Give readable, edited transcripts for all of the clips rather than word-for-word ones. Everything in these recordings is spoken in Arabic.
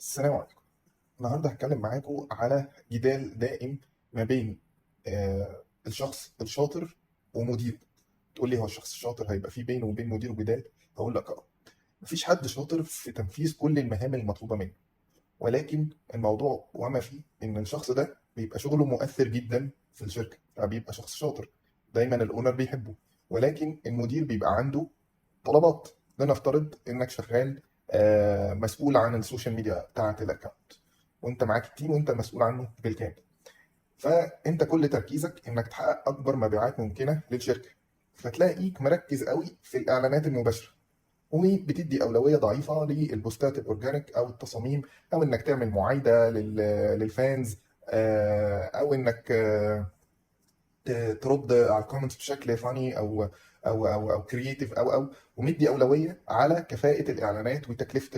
السلام عليكم. النهارده هتكلم معاكم على جدال دائم ما بين الشخص الشاطر ومديره. تقول لي هو الشخص الشاطر هيبقى فيه بينه وبين مديره جدال؟ هقول لك مفيش حد شاطر في تنفيذ كل المهام المطلوبه منه، ولكن الموضوع وما فيه ان الشخص ده بيبقى شغله مؤثر جدا في الشركه، فبيبقى شخص شاطر دايما الاونر بيحبه. ولكن المدير بيبقى عنده طلبات. لنفترض انك شغال مسؤول عن السوشيال ميديا بتاعت الاكونت، وانت معاك التيم وانت المسؤول عنه بالكامل. فانت كل تركيزك انك تحقق اكبر مبيعات ممكنه للشركه، فتلاقيك مركز قوي في الاعلانات المباشره، وبتدي اولويه ضعيفه للبوستات الاورجانيك او التصاميم، او انك تعمل معايده للفانز، او انك ترد على الكومنتس بشكل فاني او كرييتيف او ومدي اولويه على كفاءه الاعلانات وتكلفه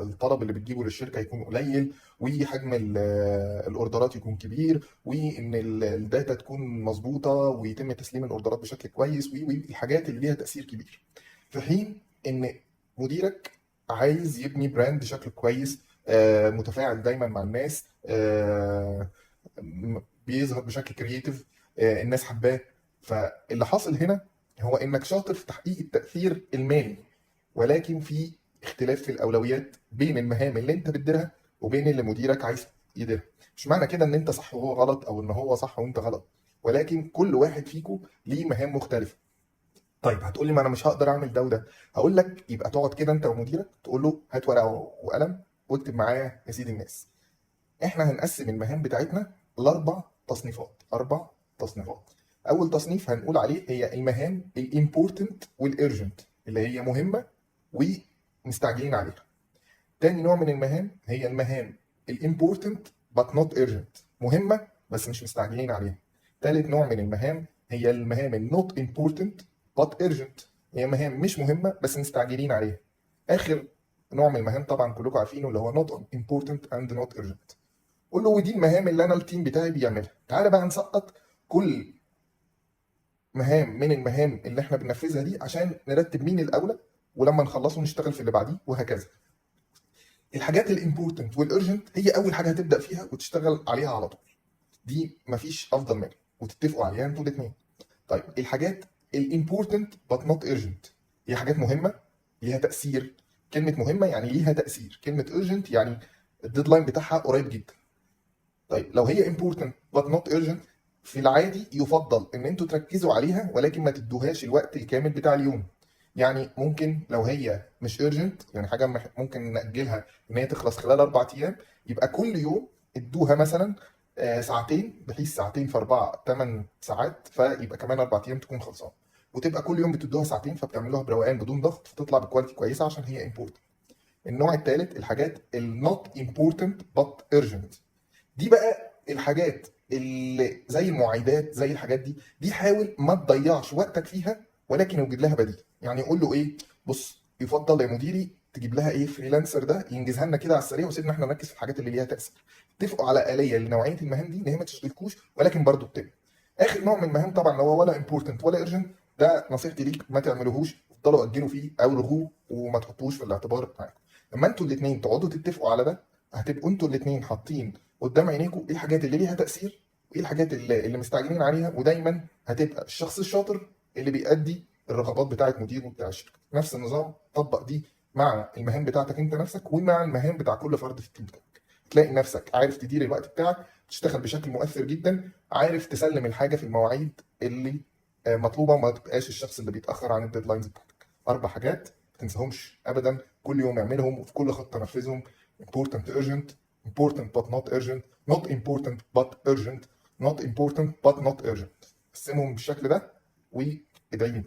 الطلب اللي بتجيبه للشركه يكون قليل، وحجم الاوردرات يكون كبير، وان الداتا تكون مظبوطه ويتم تسليم الاوردرات بشكل كويس، والحاجات اللي ليها تاثير كبير. في حين ان مديرك عايز يبني براند بشكل كويس، متفاعل دايما مع الناس، بيظهر بشكل كرييتيف، الناس حباه. فاللي حاصل هنا هو انك شاطر في تحقيق التأثير المالي، ولكن في اختلاف في الاولويات بين المهام اللي انت بتديرها وبين اللي مديرك عايز يديرها. مش معنى كده ان انت صح وهو غلط، او ان هو صح وانت غلط، ولكن كل واحد فيكم ليه مهام مختلفة. طيب هتقولي ما انا مش هقدر اعمل ده وده. هقول لك يبقى تقعد كده انت ومديرك تقول له هات ورقة وقلم واكتب معايا يا سيدي الناس. احنا هنقسم المهام بتاعتنا لاربع تصنيفات، اربع تصنيفات. اول تصنيف هنقول عليه هي المهام الامبورتنت والارجنت، اللي هي مهمه ومستعجلين عليها. تاني نوع من المهام هي المهام الامبورتنت but not urgent، مهمه بس مش مستعجلين عليها. تالت نوع من المهام هي المهام النوت امبورتنت but urgent، هي مهام مش مهمه بس مستعجلين عليها. اخر نوع من المهام طبعا كلكم عارفينه، اللي هو not important and not urgent. قول له ودي المهام اللي انا التيم بتاعي بيعملها. تعالى بقى نسقط كل مهام من المهام اللي احنا بننفذها دي عشان نرتب مين الاولى، ولما نخلصه نشتغل في اللي بعديه وهكذا. الحاجات الامبورتنت والارجنت هي اول حاجه هتبدا فيها وتشتغل عليها على طول، دي مفيش افضل منها وتتفقوا عليها انتوا الاثنين. طيب الحاجات الامبورتنت but not urgent هي حاجات مهمه ليها تاثير. كلمه مهمه يعني ليها تاثير، كلمه urgent يعني الديدلاين بتاعها قريب جدا. طيب لو هي important but not urgent، في العادي يفضل ان انتوا تركزوا عليها ولكن ما تدوهاش الوقت الكامل بتاع اليوم. يعني ممكن لو هي مش urgent، يعني حاجه ممكن ناجلها ان هي تخلص خلال 4 ايام، يبقى كل يوم ادوها مثلا ساعتين، بحيث ساعتين في 4 8 ساعات، فيبقى كمان 4 ايام تكون خلصانه. وتبقى كل يوم بتدوها ساعتين فبتعملوها بروقان بدون ضغط، فتطلع بكواليتي كويسه عشان هي important. النوع الثالث الحاجات ال not important but urgent. دي بقى الحاجات اللي زي المعايدات، زي الحاجات دي حاول ما تضيعش وقتك فيها، ولكن اوجد لها بديل. يعني قول له ايه، بص يفضل يا مديري تجيب لها ايه فريلانسر ده ينجزها لنا كده على السريع، وسيبنا احنا نركز في الحاجات اللي ليها تاثير. اتفقوا على آلية لنوعية المهام دي ان هي ما تشغلكوش ولكن برضه بتبقى. اخر نوع من المهام طبعا اللي هو ولا امبورتنت ولا ايرجنت، ده نصيحتي ليك ما تعملوهوش، افضلوا اجلوا فيه او الغوه وما تحطوش في الاعتبار بتاعكم. لما انتوا الاثنين تقعدوا تتفقوا على ده، هتبقوا انتوا الاثنين حاطين قدام عينيكم ايه الحاجات اللي ليها تاثير وايه الحاجات اللي مستعجلين عليها، ودايما هتبقى الشخص الشاطر اللي بيأدي الرغبات بتاعه مديره وبتاع الشركه. نفس النظام طبق دي مع المهام بتاعتك انت نفسك ومع المهام بتاع كل فرد في التيم بتاعك. تلاقي نفسك عارف تدير الوقت بتاعك، تشتغل بشكل مؤثر جدا، عارف تسلم الحاجه في المواعيد اللي مطلوبه، وما تبقاش الشخص اللي بيتاخر عن الديدلاينز بتاعتك. 4 حاجات ما تنساهمش ابدا، كل يوم اعملهم وفي كل خطه نفذهم. important urgent، important but not urgent، not important but urgent، not important but not urgent. قسمهم بالشكل ده وادعي لي.